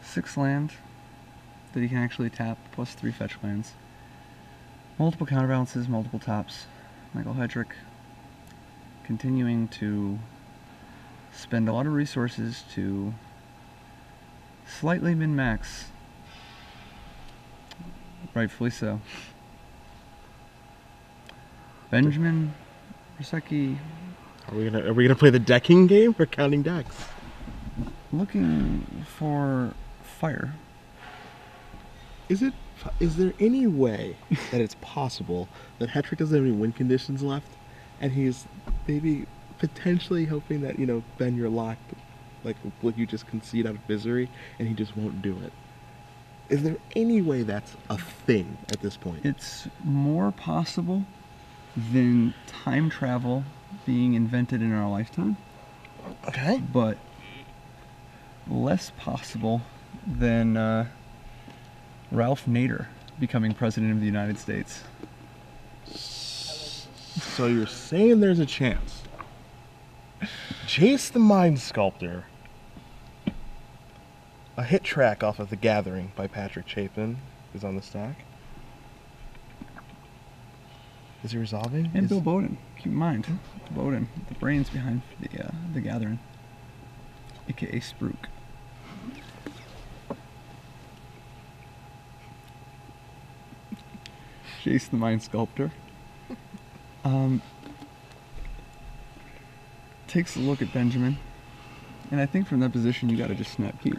Speaker 2: Six land that he can actually tap, plus 3 fetch lands. Multiple counterbalances, multiple tops. Michael Hetrick continuing to spend a lot of resources to slightly min-max. Rightfully so. Benjamin Brueseke.
Speaker 1: Are we gonna play the decking game or counting decks?
Speaker 2: Looking for fire.
Speaker 1: Is there any way that it's possible that Hetrick doesn't have any win conditions left, and he's maybe potentially hoping that, you know, Ben, you're locked, like you just concede out of misery, and he just won't do it? Is there any way that's a thing at this point?
Speaker 2: It's more possible than time travel being invented in our lifetime.
Speaker 1: Okay.
Speaker 2: But less possible than Ralph Nader becoming president of the United States.
Speaker 1: So you're saying there's a chance Jace the Mind Sculptor, a hit track off of The Gathering by Patrick Chapin, is on the stack? Is he resolving?
Speaker 2: And Bill Bowden. Keep in mind, Bowden, the brains behind the Gathering, aka Spruik. Jace the Mind Sculptor. Takes a look at Benjamin, and I think from that position you gotta just snap keep.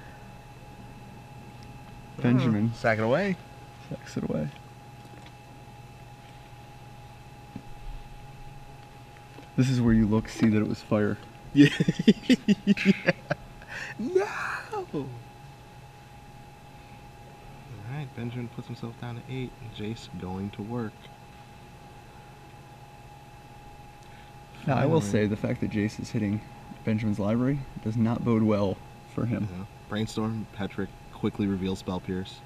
Speaker 2: Benjamin
Speaker 1: Sack it away.
Speaker 2: sacks it away. This is where you look, see that it was fire.
Speaker 1: Yeah. No! Alright, Benjamin puts himself down to 8, and Jace going to work.
Speaker 2: Now, I will say the fact that Jace is hitting Benjamin's library does not bode well for him.
Speaker 1: Yeah. Brainstorm, Hetrick quickly reveals Spell Pierce.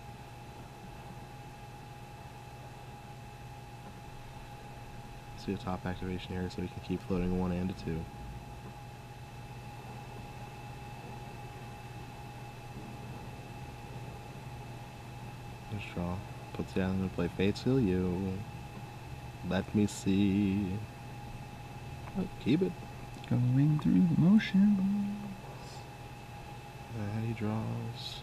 Speaker 1: See a top activation here so he can keep floating 1 and a 2. Let's draw. Puts the island into play. Fates heal you. Let me see. Oh, keep it.
Speaker 2: Going through the motions.
Speaker 1: And he draws.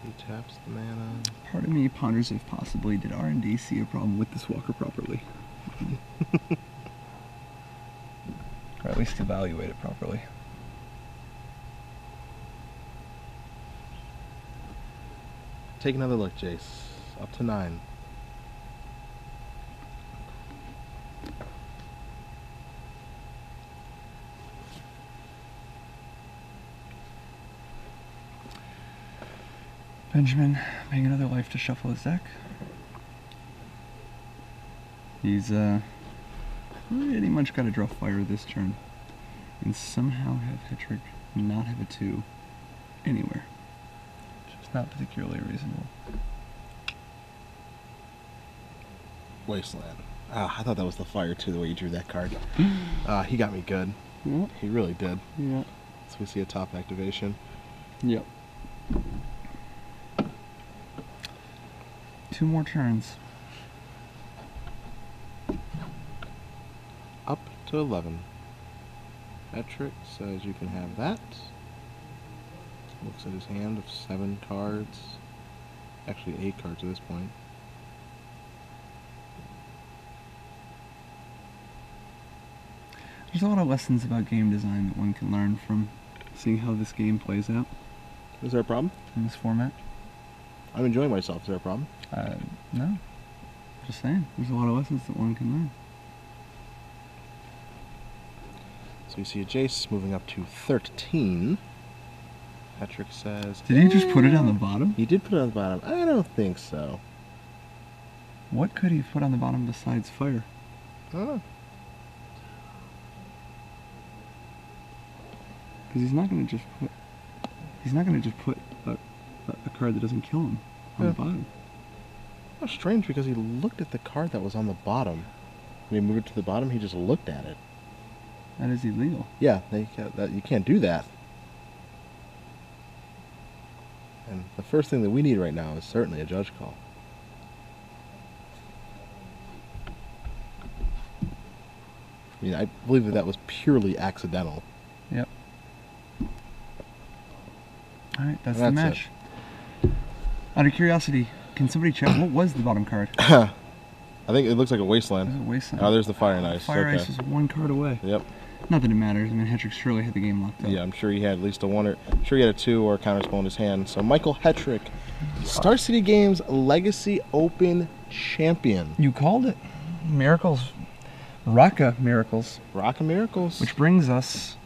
Speaker 1: He taps the mana.
Speaker 2: Part of me ponders if possibly did R&D see a problem with this walker properly. Or at least evaluate it properly.
Speaker 1: Take another look, Jace. Up to 9.
Speaker 2: Benjamin paying another life to shuffle his deck. He's pretty much got to draw fire this turn, and somehow have Hetrick not have a 2 anywhere. It's not particularly reasonable.
Speaker 1: Wasteland. Ah, I thought that was the fire too, the way you drew that card. He got me good.
Speaker 2: Yep.
Speaker 1: He really did.
Speaker 2: Yeah.
Speaker 1: So we see a top activation.
Speaker 2: Yep. 2 more turns.
Speaker 1: Up to 11. Hetrick says you can have that. Looks at his hand of 7 cards. Actually 8 cards at this point.
Speaker 2: There's a lot of lessons about game design that one can learn from seeing how this game plays out
Speaker 1: Is there a problem?
Speaker 2: in this format.
Speaker 1: I'm enjoying myself. Is there a problem?
Speaker 2: No. Just saying, there's a lot of lessons that one can learn.
Speaker 1: So we see a Jace moving up to 13. Hetrick says...
Speaker 2: Did he just put it on the bottom?
Speaker 1: He did put it on the bottom. I don't think so.
Speaker 2: What could he have put on the bottom besides fire?
Speaker 1: I don't know.
Speaker 2: Because he's not going to just put... He's not going to just put a card that doesn't kill him on the bottom.
Speaker 1: Oh, strange, because he looked at the card that was on the bottom. When he moved it to the bottom, he just looked at it.
Speaker 2: That is illegal.
Speaker 1: Yeah, you can't do that. And the first thing that we need right now is certainly a judge call. I mean, I believe that was purely accidental.
Speaker 2: Yep. Alright, that's the match. Out of curiosity, can somebody check what was the bottom card?
Speaker 1: I think it looks like a
Speaker 2: It
Speaker 1: wasteland.
Speaker 2: was a wasteland.
Speaker 1: Oh, there's the fire and ice.
Speaker 2: Fire
Speaker 1: Okay.
Speaker 2: ice is 1 card away.
Speaker 1: Yep.
Speaker 2: Not that it matters. I mean, Hetrick surely had the game locked up.
Speaker 1: Yeah, I'm sure he had at least a 1 or... I'm sure he had a 2 or a counterspell in his hand. So Michael Hetrick, Star City Games Legacy Open Champion.
Speaker 2: You called it. Miracles. Raka Miracles.
Speaker 1: Rock and Miracles.
Speaker 2: Which brings us